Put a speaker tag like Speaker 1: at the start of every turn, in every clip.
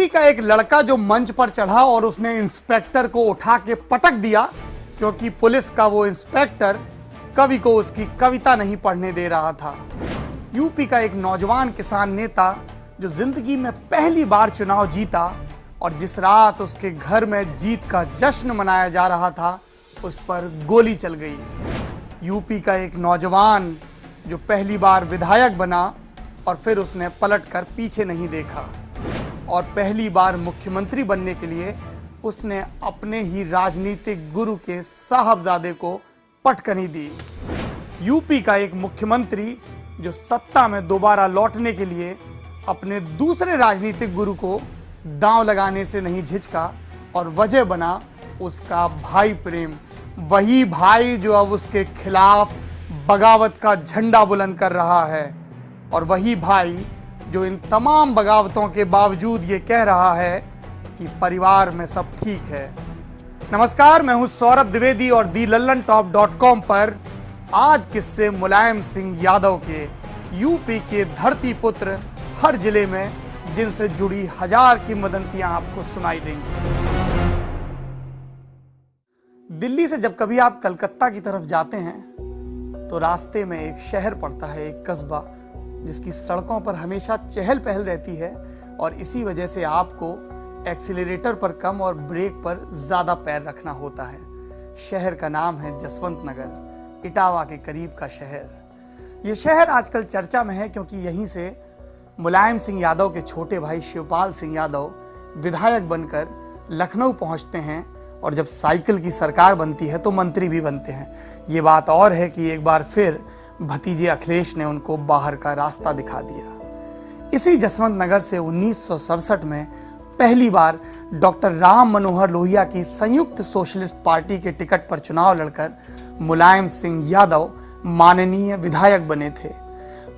Speaker 1: का एक लड़का जो मंच पर चढ़ा और उसने इंस्पेक्टर को उठा के पटक दिया क्योंकि पुलिस का वो इंस्पेक्टर कवि को उसकी कविता नहीं पढ़ने दे रहा था। यूपी का एक नौजवान किसान नेता जो जिंदगी में पहली बार चुनाव जीता और जिस रात उसके घर में जीत का जश्न मनाया जा रहा था उस पर गोली चल गई। यूपी का एक नौजवान जो पहली बार विधायक बना और फिर उसने पलटकर पीछे नहीं देखा और पहली बार मुख्यमंत्री बनने के लिए उसने अपने ही राजनीतिक गुरु के साहबजादे को पटकनी दी। यूपी का एक मुख्यमंत्री जो सत्ता में दोबारा लौटने के लिए अपने दूसरे राजनीतिक गुरु को दांव लगाने से नहीं झिझका और वजह बना उसका भाई प्रेम, वही भाई जो अब उसके खिलाफ बगावत का झंडा बुलंद कर रहा है और वही भाई जो इन तमाम बगावतों के बावजूद ये कह रहा है कि परिवार में सब ठीक है। नमस्कार, मैं हूं सौरभ द्विवेदी और thelallanTop.com पर आज किस्से मुलायम सिंह यादव के, यूपी के धरती पुत्र, हर जिले में जिनसे जुड़ी हजार किंवदंतियां आपको सुनाई देंगी। दिल्ली से जब कभी आप कलकत्ता की तरफ जाते हैं तो रास्ते में एक शहर पड़ता है, एक कस्बा जिसकी सड़कों पर हमेशा चहल पहल रहती है और इसी वजह से आपको एक्सीलरेटर पर कम और ब्रेक पर ज्यादा पैर रखना होता है। शहर का नाम है जसवंत नगर, इटावा के करीब का शहर। यह शहर आजकल चर्चा में है क्योंकि यहीं से मुलायम सिंह यादव के छोटे भाई शिवपाल सिंह यादव विधायक बनकर लखनऊ पहुंचते हैं और जब साइकिल की सरकार बनती है तो मंत्री भी बनते हैं। ये बात और है कि एक बार फिर भतीजे अखिलेश ने उनको बाहर का रास्ता दिखा दिया। इसी जसवंत नगर से 1967 में पहली बार डॉक्टर राम मनोहर लोहिया की संयुक्त सोशलिस्ट पार्टी के टिकट पर चुनाव लड़कर मुलायम सिंह यादव माननीय विधायक बने थे।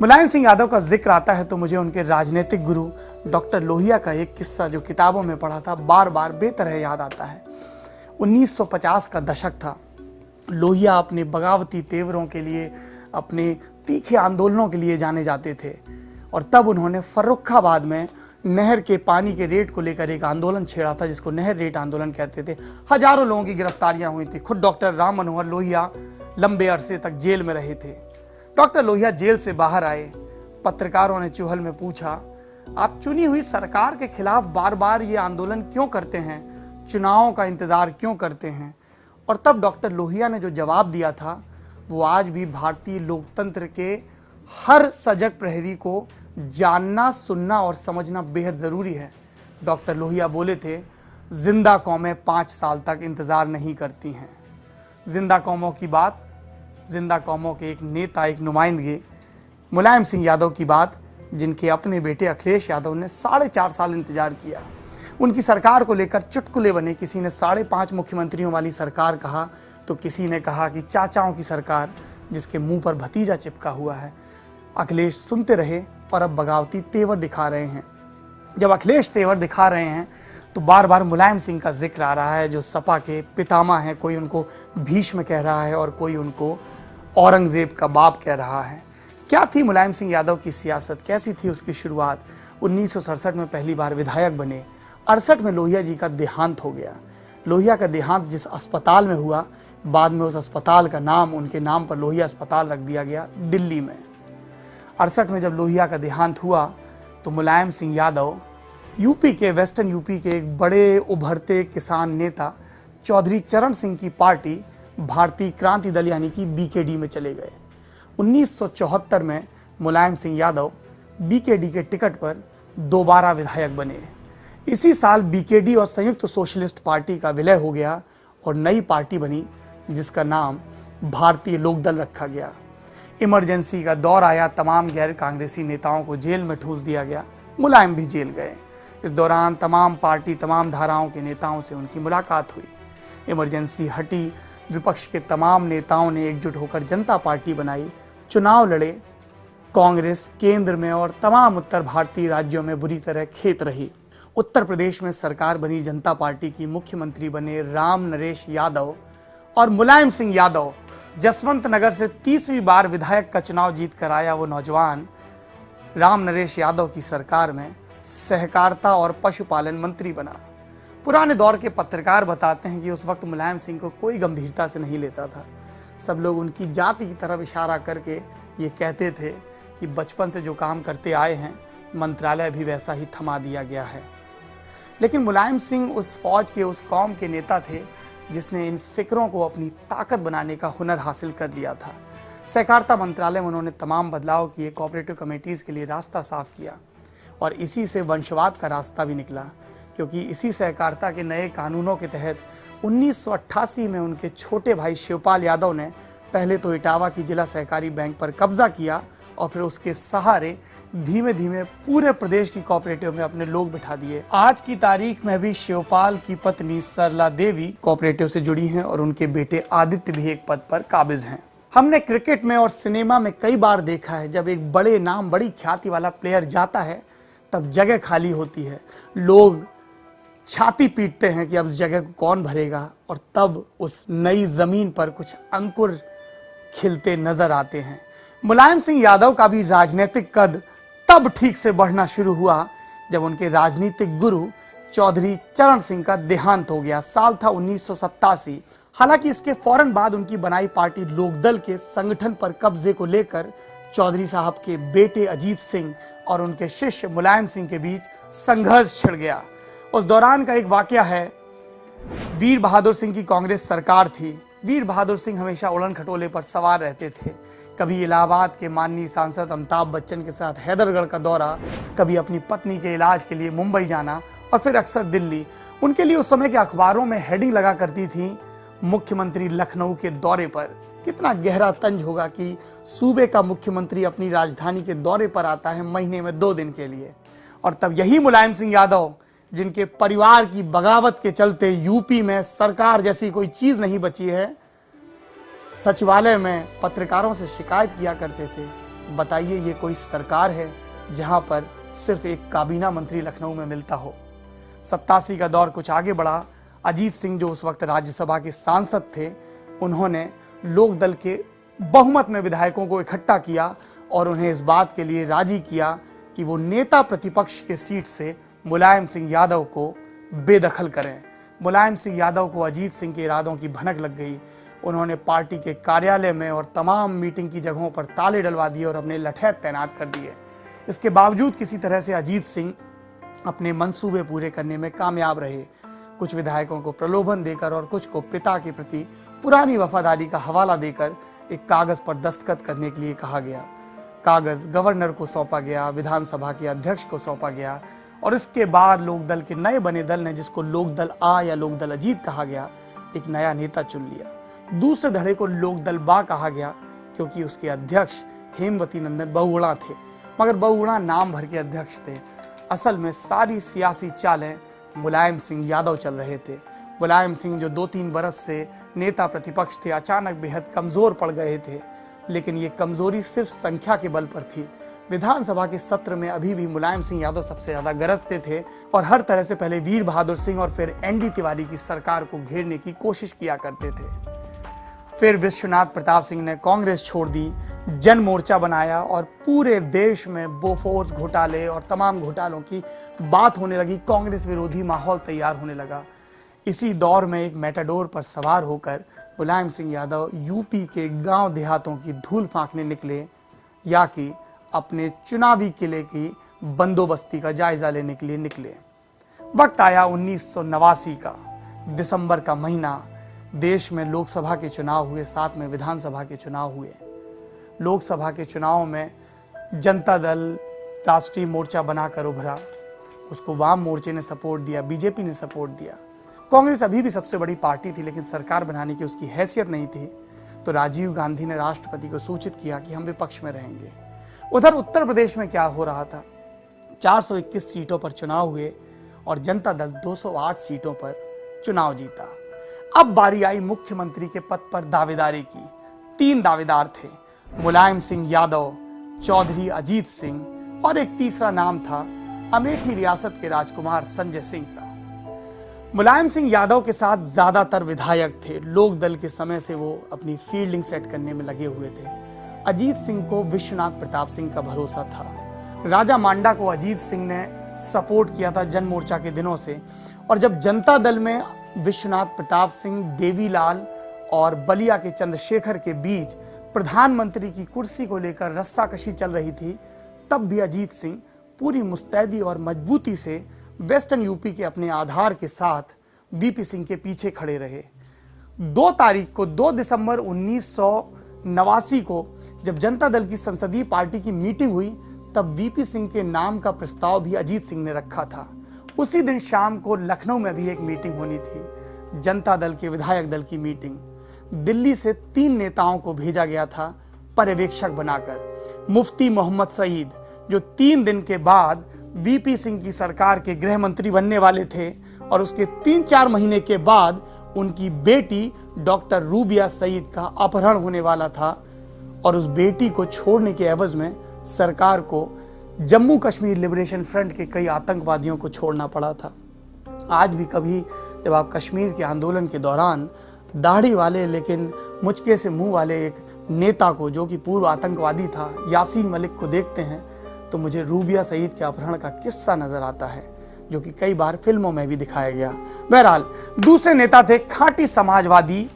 Speaker 1: मुलायम सिंह यादव का जिक्र आता है तो मुझे उनके राजनीतिक गुरु डॉक्टर लोहिया का एक किस्सा जो किताबों में पढ़ा था बार बार बेतरह याद आता है। 1950 का दशक था। लोहिया अपने बगावती तेवरों के लिए, अपने तीखे आंदोलनों के लिए जाने जाते थे और तब उन्होंने फर्रुखाबाद में नहर के पानी के रेट को लेकर एक आंदोलन छेड़ा था जिसको नहर रेट आंदोलन कहते थे। हजारों लोगों की गिरफ्तारियां हुई थी। खुद डॉक्टर राम मनोहर लोहिया लंबे अरसे तक जेल में रहे थे। डॉक्टर लोहिया जेल से बाहर आए। पत्रकारों ने चुहल में पूछा, आप चुनी हुई सरकार के खिलाफ बार बार ये आंदोलन क्यों करते हैं, चुनावों का इंतजार क्यों करते हैं? और तब डॉक्टर लोहिया ने जो जवाब दिया था वो आज भी भारतीय लोकतंत्र के हर सजग प्रहरी को जानना, सुनना और समझना बेहद जरूरी है। डॉक्टर लोहिया बोले थे, जिंदा कौमें 5 साल तक इंतजार नहीं करती हैं। जिंदा कौमों की बात, जिंदा कौमों के एक नेता, एक नुमाइंदगी मुलायम सिंह यादव की बात, जिनके अपने बेटे अखिलेश यादव ने 4.5 साल इंतजार किया। उनकी सरकार को लेकर चुटकुले बने। किसी ने 5.5 मुख्यमंत्रियों वाली सरकार कहा तो किसी ने कहा कि चाचाओं की सरकार जिसके मुंह पर भतीजा चिपका हुआ है। अखिलेश सुनते रहे और अब बगावती तेवर दिखा रहे हैं। जब अखिलेश तेवर दिखा रहे हैं तो बार बार मुलायम सिंह का जिक्र आ रहा है जो सपा के पितामह हैं। कोई उनको भीष्म कह रहा है और कोई उनको औरंगजेब का बाप कह रहा है। क्या थी मुलायम सिंह यादव की सियासत, कैसी थी उसकी शुरुआत? 1967 में पहली बार विधायक बने। 68 में लोहिया जी का देहांत हो गया। लोहिया का देहांत जिस अस्पताल में हुआ, बाद में उस अस्पताल का नाम उनके नाम पर लोहिया अस्पताल रख दिया गया दिल्ली में। 68 में जब लोहिया का देहांत हुआ तो मुलायम सिंह यादव यूपी के, वेस्टर्न यूपी के एक बड़े उभरते किसान नेता चौधरी चरण सिंह की पार्टी भारतीय क्रांति दल यानी कि बीकेडी में चले गए। 1974 में मुलायम सिंह यादव बीकेडी के टिकट पर दोबारा विधायक बने। इसी साल बीकेडी और संयुक्त सोशलिस्ट पार्टी का विलय हो गया और नई पार्टी बनी जिसका नाम भारतीय लोकदल रखा गया। इमरजेंसी का दौर आया, तमाम गैर कांग्रेसी नेताओं को जेल में ठूस दिया गया। मुलायम भी जेल गए। इस दौरान तमाम पार्टी, तमाम धाराओं के नेताओं से उनकी मुलाकात हुई। इमरजेंसी हटी, विपक्ष के तमाम नेताओं ने एकजुट होकर जनता पार्टी बनाई, चुनाव लड़े। कांग्रेस केंद्र में और तमाम उत्तर भारतीय राज्यों में बुरी तरह खेत रही। उत्तर प्रदेश में सरकार बनी जनता पार्टी की, मुख्यमंत्री बने राम नरेश यादव और मुलायम सिंह यादव जसवंत नगर से तीसरी बार विधायक का चुनाव जीत कर आया वो नौजवान राम नरेश यादव की सरकार में सहकारिता और पशुपालन मंत्री बना। पुराने दौर के पत्रकार बताते हैं कि उस वक्त मुलायम सिंह को कोई गंभीरता से नहीं लेता था। सब लोग उनकी जाति की तरफ इशारा करके ये कहते थे कि बचपन से जो काम करते आए हैं, मंत्रालय भी वैसा ही थमा दिया गया है। लेकिन मुलायम सिंह उस फौज के, उस कौम के नेता थे जिसने इन फिक्रों को अपनी ताकत बनाने का हुनर हासिल कर लिया था। सहकारिता मंत्रालय में उन्होंने तमाम बदलाव किए, कोऑपरेटिव कमेटीज़ के लिए रास्ता साफ किया और इसी से वंशवाद का रास्ता भी निकला, क्योंकि इसी सहकारिता के नए कानूनों के तहत 1988 में उनके छोटे भाई शिवपाल यादव ने पहले तो इटावा की जिला सहकारी बैंक पर कब्जा किया और फिर उसके सहारे धीमे धीमे पूरे प्रदेश की कोऑपरेटिव में अपने लोग बिठा दिए। आज की तारीख में भी शिवपाल की पत्नी सरला देवी कोऑपरेटिव से जुड़ी हैं और उनके बेटे आदित्य भी एक पद पर काबिज हैं। हमने क्रिकेट में और सिनेमा में कई बार देखा है, जब एक बड़े नाम, बड़ी ख्याति वाला प्लेयर जाता है तब जगह खाली होती है, लोग छाती पीटते हैं कि अब इस जगह को कौन भरेगा, और तब उस नई जमीन पर कुछ अंकुर खिलते नजर आते हैं। मुलायम सिंह यादव का भी राजनीतिक कद तब ठीक से बढ़ना शुरू हुआ जब उनके राजनीतिक गुरु चौधरी चरण सिंह का देहांत हो गया। साल था 1987। हालांकि इसके फौरन बाद उनकी बनाई पार्टी लोकदल के संगठन पर कब्जे को लेकर चौधरी साहब के बेटे अजीत सिंह और उनके शिष्य मुलायम सिंह के बीच संघर्ष छिड़ गया। उस दौरान का एक वाकया है, वीर बहादुर सिंह की कांग्रेस सरकार थी। वीर बहादुर सिंह हमेशा उड़न खटोले पर सवार रहते थे। कभी इलाहाबाद के माननीय सांसद अमिताभ बच्चन के साथ हैदरगढ़ का दौरा, कभी अपनी पत्नी के इलाज के लिए मुंबई जाना और फिर अक्सर दिल्ली। उनके लिए उस समय के अखबारों में हेडिंग लगा करती थी, मुख्यमंत्री लखनऊ के दौरे पर। कितना गहरा तंज होगा कि सूबे का मुख्यमंत्री अपनी राजधानी के दौरे पर आता है महीने में 2 दिन के लिए। और तब यही मुलायम सिंह यादव, जिनके परिवार की बगावत के चलते यूपी में सरकार जैसी कोई चीज नहीं बची है, सचिवालय में पत्रकारों से शिकायत किया करते थे, बताइए ये कोई सरकार है जहां पर सिर्फ एक काबीना मंत्री लखनऊ में मिलता हो। 87 का दौर कुछ आगे बढ़ा। अजीत सिंह जो उस वक्त राज्यसभा के सांसद थे, उन्होंने लोकदल के बहुमत में विधायकों को इकट्ठा किया और उन्हें इस बात के लिए राजी किया कि वो नेता प्रतिपक्ष के सीट से मुलायम सिंह यादव को बेदखल करें। मुलायम सिंह यादव को अजीत सिंह के इरादों की भनक लग गई। उन्होंने पार्टी के कार्यालय में और तमाम मीटिंग की जगहों पर ताले डलवा दिए और अपने लठैत तैनात कर दिए। इसके बावजूद किसी तरह से अजीत सिंह अपने मंसूबे पूरे करने में कामयाब रहे। कुछ विधायकों को प्रलोभन देकर और कुछ को पिता के प्रति पुरानी वफादारी का हवाला देकर एक कागज पर दस्तखत करने के लिए कहा गया। कागज गवर्नर को सौंपा गया, विधानसभा के अध्यक्ष को सौंपा गया और इसके बाद लोकदल के नए बने दल ने, जिसको लोकदल आ या लोकदल अजीत कहा गया, एक नया नेता चुन लिया। दूसरे धड़े को लोकदल बा कहा गया क्योंकि उसके अध्यक्ष हेमवती नंदन बहुगुणा थे, मगर बहुगुणा नाम भर के अध्यक्ष थे। असल में सारी सियासी चालें मुलायम सिंह यादव चल रहे थे। मुलायम सिंह जो 2-3 बरस से नेता प्रतिपक्ष थे, अचानक बेहद कमजोर पड़ गए थे, लेकिन ये कमजोरी सिर्फ संख्या के बल पर थी। विधानसभा के सत्र में अभी भी मुलायम सिंह यादव सबसे ज्यादा गरजते थे और हर तरह से पहले वीर बहादुर सिंह और फिर एनडी तिवारी की सरकार को घेरने की कोशिश किया करते थे। फिर विश्वनाथ प्रताप सिंह ने कांग्रेस छोड़ दी, जन मोर्चा बनाया और पूरे देश में बोफोर्स घोटाले और तमाम घोटालों की बात होने लगी। कांग्रेस विरोधी माहौल तैयार होने लगा। इसी दौर में एक मेटाडोर पर सवार होकर मुलायम सिंह यादव यूपी के गांव देहातों की धूल फांकने निकले या कि अपने चुनावी किले की बंदोबस्ती का जायजा लेने के लिए निकले। वक्त आया 1989 का, दिसंबर का महीना। देश में लोकसभा के चुनाव हुए, साथ में विधानसभा के चुनाव हुए। लोकसभा के चुनाव में जनता दल राष्ट्रीय मोर्चा बनाकर उभरा, उसको वाम मोर्चे ने सपोर्ट दिया, बीजेपी ने सपोर्ट दिया। कांग्रेस अभी भी सबसे बड़ी पार्टी थी, लेकिन सरकार बनाने की उसकी हैसियत नहीं थी। तो राजीव गांधी ने राष्ट्रपति को सूचित किया कि हम विपक्ष में रहेंगे। उधर उत्तर प्रदेश में क्या हो रहा था, 421 सीटों पर चुनाव हुए और जनता दल 208 सीटों पर चुनाव जीता। अब बारी आई मुख्यमंत्री के पद पर दावेदारी की। 3 दावेदार थे, मुलायम सिंह यादव, चौधरी अजीत सिंह और एक तीसरा नाम था अमेठी रियासत के राजकुमार संजय सिंह का। मुलायम सिंह यादव के साथ ज्यादातर विधायक थे। लोक दल के समय से वो अपनी फील्डिंग सेट करने में लगे हुए थे। अजीत सिंह को विश्वनाथ प्रताप सिंह का भरोसा था। राजा मांडा को अजीत सिंह ने सपोर्ट किया था जन मोर्चा के दिनों से। और जब जनता दल में विश्वनाथ प्रताप सिंह, देवीलाल और बलिया के चंद्रशेखर के बीच प्रधानमंत्री की कुर्सी को लेकर रस्साकशी चल रही थी, तब भी अजीत सिंह पूरी मुस्तैदी और मजबूती से वेस्टर्न यूपी के अपने आधार के साथ वीपी सिंह के पीछे खड़े रहे। 2 दिसंबर 1989 को जब जनता दल की संसदीय पार्टी की मीटिंग हुई, तब वीपी सिंह के नाम का प्रस्ताव भी अजीत सिंह ने रखा था। उसी दिन शाम को लखनऊ में भी एक मीटिंग होनी थी, जनता दल के विधायक दल की मीटिंग। दिल्ली से 3 नेताओं को भेजा गया था पर्यवेक्षक बनाकर। मुफ्ती मोहम्मद सईद, जो 3 दिन के बाद वीपी सिंह की सरकार के गृह मंत्री बनने वाले थे, और उसके 3-4 महीने के बाद उनकी बेटी डॉक्टर रूबिया सईद का अपहरण होने वाला था, और उस बेटी को छोड़ने के एवज में सरकार को जम्मू कश्मीर लिबरेशन फ्रंट के कई आतंकवादियों को छोड़ना पड़ा था। आज भी कभी जब आप कश्मीर के आंदोलन के दौरान दाढ़ी वाले लेकिन मुचके से मुंह वाले एक नेता को, जो कि पूर्व आतंकवादी था, यासीन मलिक को देखते हैं, तो मुझे रूबिया सईद के अपहरण का किस्सा नजर आता है, जो कि कई बार फिल्मों में भी दिखाया गया। बहरहाल दूसरे नेता थे खाटी समाजवादी,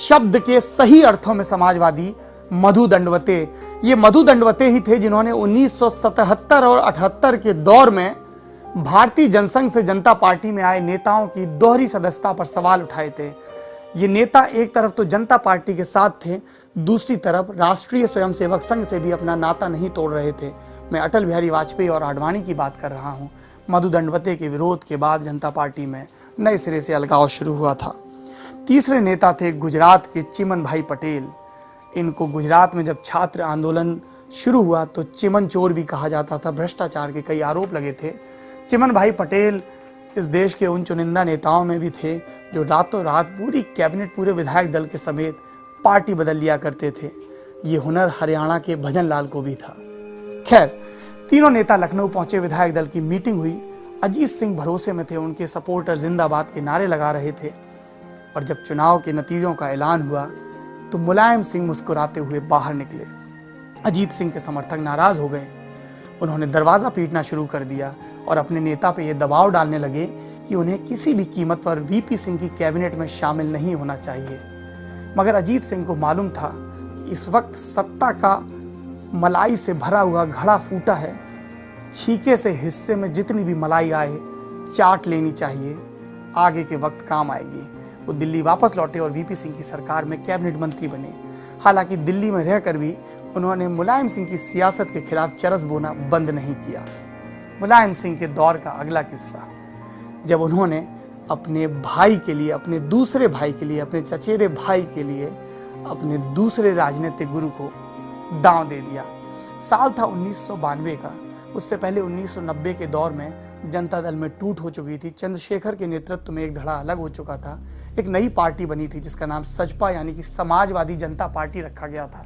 Speaker 1: शब्द के सही अर्थों में समाजवादी, मधु दंडवते। ये मधु दंडवते ही थे जिन्होंने 1977 और 78 के दौर में भारतीय जनसंघ से जनता पार्टी में आए नेताओं की दोहरी सदस्यता पर सवाल उठाए थे। ये नेता एक तरफ तो जनता पार्टी के साथ थे, दूसरी तरफ राष्ट्रीय स्वयंसेवक संघ से भी अपना नाता नहीं तोड़ रहे थे। मैं अटल बिहारी वाजपेयी और आडवाणी की बात कर रहा हूं। मधु दंडवते के विरोध के बाद जनता पार्टी में नए सिरे से अलगाव शुरू हुआ था। तीसरे नेता थे गुजरात के चिमन भाई पटेल। इनको गुजरात में जब छात्र आंदोलन शुरू हुआ तो चिमन चोर भी कहा जाता था, भ्रष्टाचार के कई आरोप लगे थे। चिमन भाई पटेल इस देश के उन चुनिंदा नेताओं में भी थे जो रातों रात पूरी कैबिनेट, पूरे विधायक दल के समेत पार्टी बदल लिया करते थे। ये हुनर हरियाणा के भजन लाल को भी था। खैर, तीनों नेता लखनऊ पहुंचे। विधायक दल की मीटिंग हुई। अजीत सिंह भरोसे में थे, उनके सपोर्टर जिंदाबाद के नारे लगा रहे थे। और जब चुनाव के नतीजों का ऐलान हुआ तो मुलायम सिंह मुस्कुराते हुए बाहर निकले। अजीत सिंह के समर्थक नाराज हो गए। उन्होंने दरवाजा पीटना शुरू कर दिया और अपने नेता पे यह दबाव डालने लगे कि उन्हें किसी भी कीमत पर वीपी सिंह की कैबिनेट में शामिल नहीं होना चाहिए। मगर अजीत सिंह को मालूम था कि इस वक्त सत्ता का मलाई से भरा हुआ घड़ा फूटा है। छीके से हिस्से में जितनी भी मलाई आए चाट लेनी चाहिए, आगे के वक्त काम आएगी। वो दिल्ली वापस लौटे और वीपी सिंह की सरकार में कैबिनेट मंत्री बने। हालांकि दिल्ली में रहकर भी उन्होंने मुलायम सिंह की सियासत के खिलाफ चरस बोना बंद नहीं किया। मुलायम सिंह के दौर का अगला किस्सा, जब उन्होंने अपने भाई के लिए, अपने दूसरे भाई के लिए, अपने चचेरे भाई के लिए अपने दूसरे राजनीतिक गुरु को दांव दे दिया। साल था 1992 का। उससे पहले 1990 के दौर में जनता दल में टूट हो चुकी थी। चंद्रशेखर के नेतृत्व में एक धड़ा अलग हो चुका था। एक नई पार्टी बनी थी जिसका नाम सजपा यानी कि समाजवादी जनता पार्टी रखा गया था।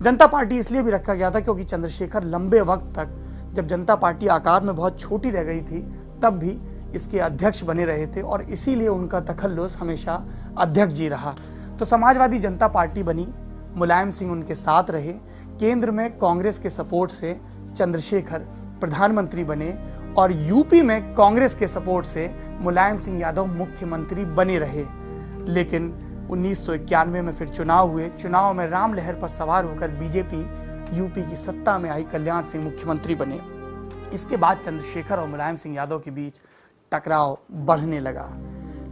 Speaker 1: जनता पार्टी इसलिए भी रखा गया था क्योंकि चंद्रशेखर लंबे वक्त तक, जब जनता पार्टी आकार में बहुत छोटी रह गई थी, तब भी इसके अध्यक्ष बने रहे थे और इसीलिए उनका तखल्लुस हमेशा अध्यक्ष जी रहा। तो समाजवादी जनता पार्टी बनी, मुलायम सिंह उनके साथ रहे। केंद्र में कांग्रेस के सपोर्ट से चंद्रशेखर प्रधानमंत्री बने और यूपी में कांग्रेस के सपोर्ट से मुलायम सिंह यादव मुख्यमंत्री बने रहे। लेकिन 1991 में फिर चुनाव हुए। चुनाव में राम लहर पर सवार होकर बीजेपी यूपी की सत्ता में आई, कल्याण सिंह मुख्यमंत्री बने। इसके बाद चंद्रशेखर और मुलायम सिंह यादव के बीच टकराव बढ़ने लगा।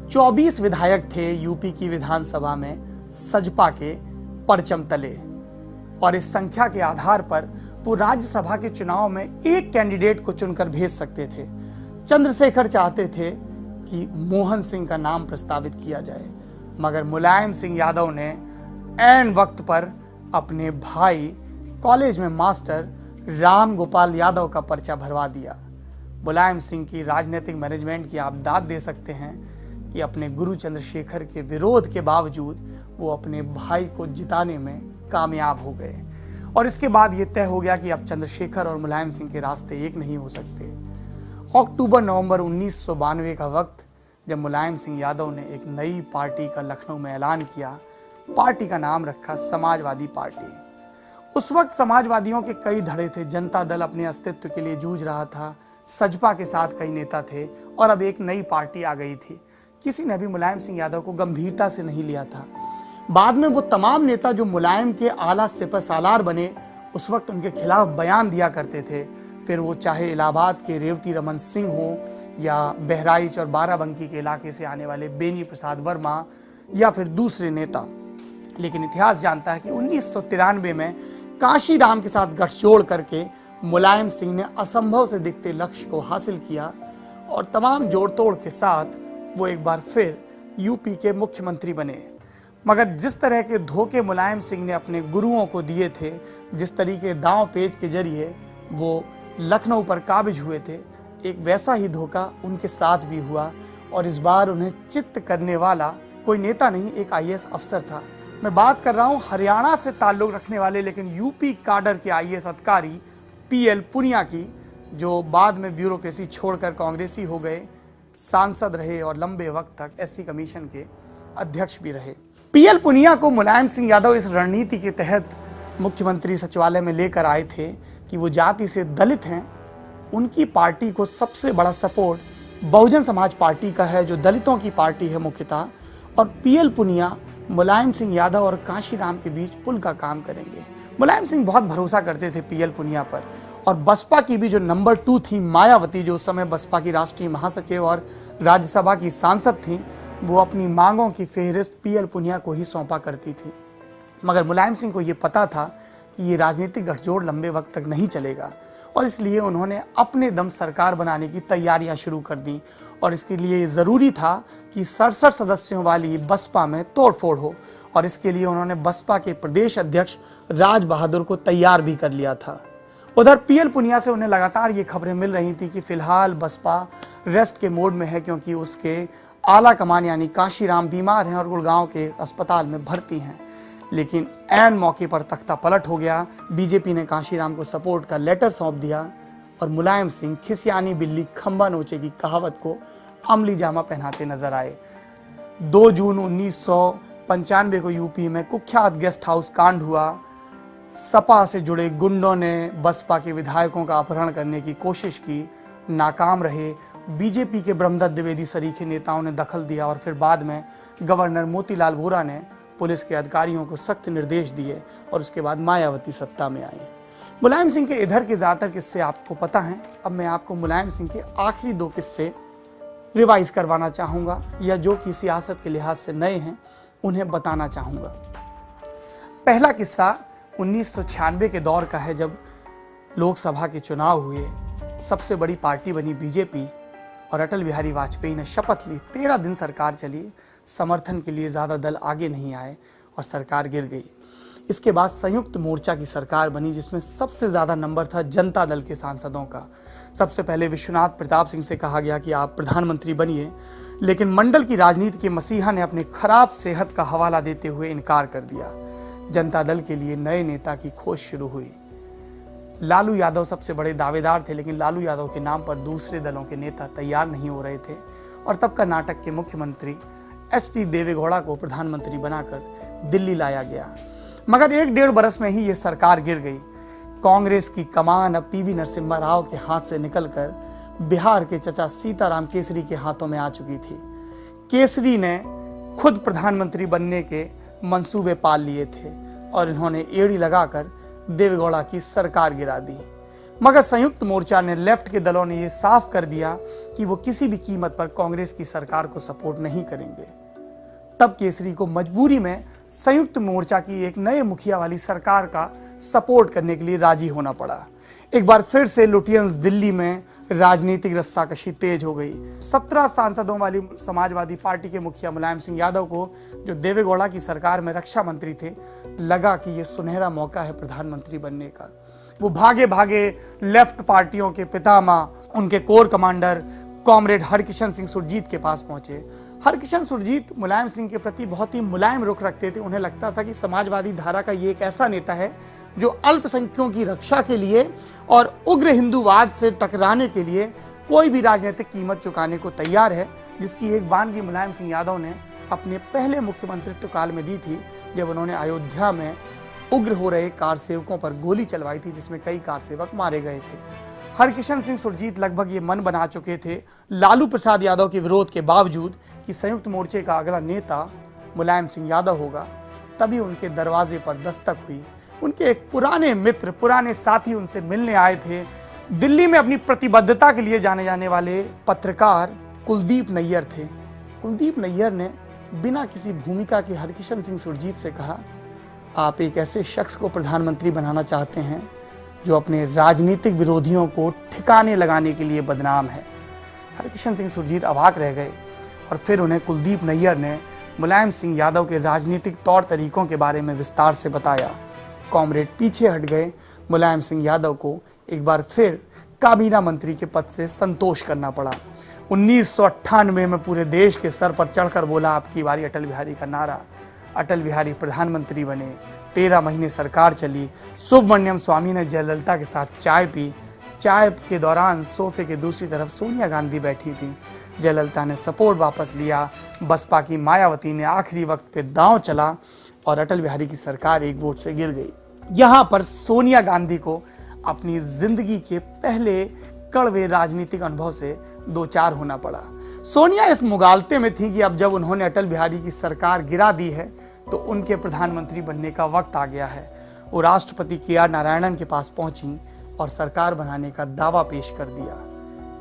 Speaker 1: 24 विधायक थे यूपी की विधानसभा में सजपा के परचम तले, और इस संख्या के आधार पर वो राज्यसभा के चुनाव में एक कैंडिडेट को चुनकर भेज सकते थे। चंद्रशेखर चाहते थे कि मोहन सिंह का नाम प्रस्तावित किया जाए, मगर मुलायम सिंह यादव ने ऐन वक्त पर अपने भाई, कॉलेज में मास्टर राम गोपाल यादव का पर्चा भरवा दिया। मुलायम सिंह की राजनीतिक मैनेजमेंट की आप दाद दे सकते हैं कि अपने गुरु चंद्रशेखर के विरोध के बावजूद वो अपने भाई को जिताने में कामयाब हो गए। और इसके बाद ये तय हो गया कि अब चंद्रशेखर और मुलायम सिंह के रास्ते एक नहीं हो सकते। अक्टूबर-नवंबर 1992 का वक्त, जब मुलायम सिंह यादव ने एक नई पार्टी का लखनऊ में ऐलान किया। पार्टी का नाम रखा समाजवादी पार्टी। उस वक्त समाजवादियों के कई धड़े थे। जनता दल अपने अस्तित्व के लिए जूझ रहा था, सजपा के साथ कई नेता थे और अब एक नई पार्टी आ गई थी। किसी ने भी मुलायम सिंह यादव को गंभीरता से नहीं लिया था। बाद में वो तमाम नेता जो मुलायम के आला सिपहसालार बने, उस वक्त उनके खिलाफ बयान दिया करते थे। फिर वो चाहे इलाहाबाद के रेवती रमन सिंह हो या बहराइच और बाराबंकी के इलाके से आने वाले बेनी प्रसाद वर्मा या फिर दूसरे नेता। लेकिन इतिहास जानता है कि 1993 में कांशीराम के साथ गठजोड़ करके मुलायम सिंह ने असंभव से दिखते लक्ष्य को हासिल किया और तमाम जोड़ तोड़ के साथ वो एक बार फिर यूपी के मुख्यमंत्री बने। मगर जिस तरह के धोखे मुलायम सिंह ने अपने गुरुओं को दिए थे, जिस तरीके दांव पेच के जरिए वो लखनऊ पर काबिज हुए थे, एक वैसा ही धोखा उनके साथ भी हुआ। और इस बार उन्हें चित्त करने वाला कोई नेता नहीं, एक आईएएस अफसर था। मैं बात कर रहा हूं हरियाणा से ताल्लुक रखने वाले लेकिन यूपी काडर के आईएएस अधिकारी पीएल पुनिया की, जो बाद में ब्यूरोक्रेसी छोड़कर कांग्रेसी हो गए, सांसद रहे और लंबे वक्त तक एससी कमीशन के अध्यक्ष भी रहे। पीएल पुनिया को मुलायम सिंह यादव इस रणनीति के तहत मुख्यमंत्री सचिवालय में लेकर आए थे कि वो जाति से दलित हैं। उनकी पार्टी को सबसे बड़ा सपोर्ट बहुजन समाज पार्टी का है, जो दलितों की पार्टी है मुख्यतः। और पीएल पुनिया मुलायम सिंह यादव और कांशीराम के बीच पुल का काम करेंगे। मुलायम सिंह बहुत भरोसा करते थे पीएल पुनिया पर। और बसपा की भी जो नंबर 2 थी मायावती, जो उस समय बसपा की राष्ट्रीय महासचिव और राज्यसभा की सांसद थी, वो अपनी मांगों की फेहरिस्त पीएल पुनिया को ही सौंपा करती थी। मगर मुलायम सिंह को ये पता था कि ये राजनीतिक गठजोड़ लंबे वक्त तक नहीं चलेगा और इसलिए उन्होंने अपने दम सरकार बनाने की तैयारियां शुरू कर दी। और इसके लिए ज़रूरी था कि 67 सदस्यों वाली बसपा में तोड़फोड़ हो और इसके लिए उन्होंने बसपा के प्रदेश अध्यक्ष राज बहादुर को तैयार भी कर लिया था। उधर पीएल पुनिया से उन्हें लगातार ये खबरें मिल रही थी कि फिलहाल बसपा रेस्ट के मोड में है, क्योंकि उसके आला कमान यानी कांशीराम बीमार हैं और गुड़गांव के अस्पताल में भर्ती हैं। लेकिन ऐन मौके पर तख्ता पलट हो गया। बीजेपी ने कांशीराम को सपोर्ट का लेटर सौंप दिया और मुलायम सिंह खिसियानी बिल्ली खंबा नोचे की कहावत को अमली जामा पहनाते नजर आए। 2 जून 1995 को यूपी में कुख्यात गेस्ट हाउस कांड हुआ। सपा से जुड़े गुंडों ने बसपा के विधायकों का अपहरण करने की कोशिश की, नाकाम रहे। बीजेपी के ब्रह्मदत्त द्विवेदी सरीखे नेताओं ने दखल दिया और फिर बाद में गवर्नर मोतीलाल वोरा ने पुलिस के अधिकारियों को सख्त निर्देश दिए और उसके बाद मायावती सत्ता में आई। मुलायम सिंह के इधर के ज़्यादातर किस्से आपको पता हैं। अब मैं आपको मुलायम सिंह के आखिरी 2 किस्से रिवाइज करवाना चाहूँगा, या जो कि सियासत के लिहाज से नए हैं उन्हें बताना चाहूँगा। पहला किस्सा 1996 के दौर का है, जब लोकसभा के चुनाव हुए, सबसे बड़ी पार्टी बनी बीजेपी और अटल बिहारी वाजपेयी ने शपथ ली। 13 दिन सरकार चली, समर्थन के लिए ज़्यादा दल आगे नहीं आए और सरकार गिर गई। इसके बाद संयुक्त मोर्चा की सरकार बनी, जिसमें सबसे ज़्यादा नंबर था जनता दल के सांसदों का। सबसे पहले विश्वनाथ प्रताप सिंह से कहा गया कि आप प्रधानमंत्री बनिए, लेकिन मंडल की राजनीति के मसीहा ने अपने खराब सेहत का हवाला देते हुए इनकार कर दिया। जनता दल के लिए नए नेता की खोज शुरू हुई। लालू यादव सबसे बड़े दावेदार थे, लेकिन लालू यादव के नाम पर दूसरे दलों के नेता तैयार नहीं हो रहे थे और तब कर्नाटक के मुख्यमंत्री एच.डी. देवेगौड़ा को प्रधानमंत्री बनाकर दिल्ली लाया गया। मगर 1-1.5 बरस में ही ये सरकार गिर गई। कांग्रेस की कमान अब पीवी नरसिम्हा राव के हाथ से निकलकर बिहार के चचा सीताराम केसरी के हाथों में आ चुकी थी। केसरी ने खुद प्रधानमंत्री बनने के मंसूबे पाल लिए थे और इन्होंने एड़ी लगाकर देवेगौड़ा की सरकार गिरा दी। मगर संयुक्त मोर्चा ने, लेफ्ट के दलों ने यह साफ कर दिया कि वो किसी भी कीमत पर कांग्रेस की सरकार को सपोर्ट नहीं करेंगे। तब केसरी को मजबूरी में संयुक्त मोर्चा की एक नए मुखिया वाली सरकार का सपोर्ट करने के लिए राजी होना पड़ा। एक बार फिर से लुटियंस दिल्ली में राजनीतिक रस्साकशी तेज हो गई। 17 सांसदों वाली समाजवादी पार्टी के मुखिया मुलायम सिंह यादव को, जो देवेगौड़ा की सरकार में रक्षा मंत्री थे, लगा कि ये सुनहरा मौका है प्रधानमंत्री बनने का। वो भागे भागे लेफ्ट पार्टियों के पितामह, उनके core commander comrade Harkishan Singh Surjeet के पास पहुंचे। हरकिशन सुरजीत मुलायम सिंह के प्रति बहुत ही मुलायम रुख रखते थे। उन्हें लगता था कि समाजवादी धारा का ये एक ऐसा नेता है जो अल्पसंख्यकों की रक्षा के लिए और उग्र हिंदूवाद से टकराने के लिए कोई भी राजनीतिक कीमत चुकाने को तैयार है, जिसकी एक बानगी मुलायम सिंह यादव ने अपने पहले मुख्यमंत्रित्व काल में दी थी, जब उन्होंने अयोध्या में उग्र हो रहे कार सेवकों पर गोली चलवाई थी, जिसमें कई कार सेवक मारे गए थे। हरकिशन सिंह सुरजीत लगभग ये मन बना चुके थे लालू प्रसाद यादव के विरोध के बावजूद कि संयुक्त मोर्चे का अगला नेता मुलायम सिंह यादव होगा। तभी उनके दरवाजे पर दस्तक हुई। उनके एक पुराने मित्र, पुराने साथी उनसे मिलने आए थे। दिल्ली में अपनी प्रतिबद्धता के लिए जाने जाने वाले पत्रकार कुलदीप नैयर थे। कुलदीप नैयर ने बिना किसी भूमिका के हरकिशन सिंह सुरजीत से कहा, आप एक ऐसे शख्स को प्रधानमंत्री बनाना चाहते हैं जो अपने राजनीतिक विरोधियों को ठिकाने लगाने के लिए बदनाम है। हरकिशन सिंह सुरजीत अवाक रह गए और फिर उन्हें कुलदीप नैयर ने मुलायम सिंह यादव के राजनीतिक तौर तरीकों के बारे में विस्तार से बताया। कॉमरेड पीछे हट गए। मुलायम सिंह यादव को एक बार फिर काबीना मंत्री के पद से संतोष करना पड़ा। 1998 में पूरे देश के सर पर चढ़कर बोला, आपकी बारी अटल बिहारी का नारा। अटल बिहारी प्रधानमंत्री बने। 13 महीने सरकार चली। सुब्रमण्यम स्वामी ने जयललिता के साथ चाय पी। चाय के दौरान सोफे के दूसरी तरफ सोनिया गांधी बैठी थी। जयललिता ने सपोर्ट वापस लिया। बसपा की मायावती ने आखिरी वक्त पे दांव चला और अटल बिहारी की सरकार एक वोट से गिर गई। यहां पर सोनिया गांधी को अपनी जिंदगी के पहले कड़वे राजनीतिक अनुभव से दो चार होना पड़ा। सोनिया इस मुगालते में थी कि अब जब उन्होंने अटल बिहारी की सरकार गिरा दी है तो उनके प्रधानमंत्री बनने का वक्त आ गया है। वो राष्ट्रपति KR नारायणन के पास पहुंची और सरकार बनाने का दावा पेश कर दिया।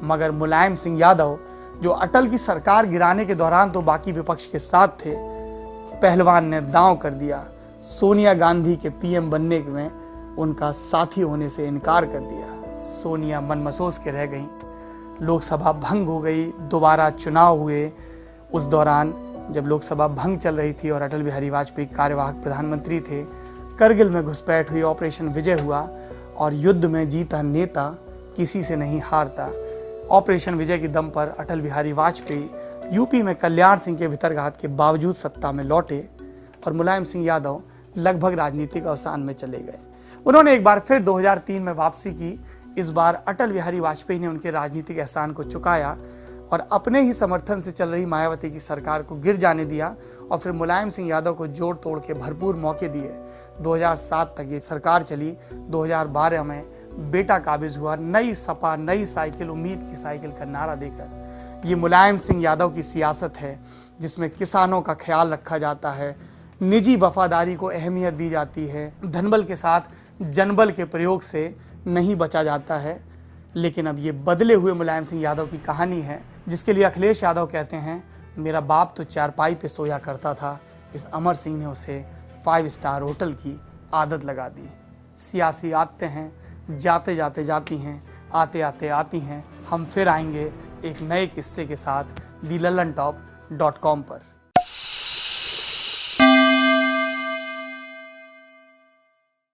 Speaker 1: मगर मुलायम सिंह यादव, जो अटल की सरकार गिराने के दौरान तो बाकी विपक्ष के साथ थे, पहलवान ने दांव कर दिया। सोनिया गांधी के PM बनने में उनका साथी होने से इनकार कर दिया। सोनिया मनमसोस के रह गईं। लोकसभा भंग हो गई। दोबारा चुनाव हुए। उस दौरान जब लोकसभा भंग चल रही थी और अटल बिहारी वाजपेयी कार्यवाहक प्रधानमंत्री थे, करगिल में घुसपैठ हुई, ऑपरेशन विजय हुआ और युद्ध में जीता नेता किसी से नहीं हारता। ऑपरेशन विजय की दम पर अटल बिहारी वाजपेयी यूपी में कल्याण सिंह के भितरघात के बावजूद सत्ता में लौटे और मुलायम सिंह यादव लगभग राजनीतिक अवसान में चले गए। उन्होंने एक बार फिर 2003 में वापसी की। इस बार अटल बिहारी वाजपेयी ने उनके राजनीतिक एहसान को चुकाया और अपने ही समर्थन से चल रही मायावती की सरकार को गिर जाने दिया और फिर मुलायम सिंह यादव को जोड़ तोड़ के भरपूर मौके दिए। 2007 तक ये सरकार चली। 2012 में बेटा काबिज हुआ। नई सपा, नई साइकिल, उम्मीद की साइकिल का नारा देकर। ये मुलायम सिंह यादव की सियासत है जिसमें किसानों का ख्याल रखा जाता है, निजी वफादारी को अहमियत दी जाती है, धनबल के साथ जनबल के प्रयोग से नहीं बचा जाता है। लेकिन अब ये बदले हुए मुलायम सिंह यादव की कहानी है, जिसके लिए अखिलेश यादव कहते हैं, मेरा बाप तो चारपाई पे सोया करता था, इस अमर सिंह ने उसे 5 स्टार होटल की आदत लगा दी। सियासी आते हैं, जाते जाते जाती हैं, आते आते आती हैं। हम फिर आएंगे एक नए किस्से के साथ thelallanTop.com पर।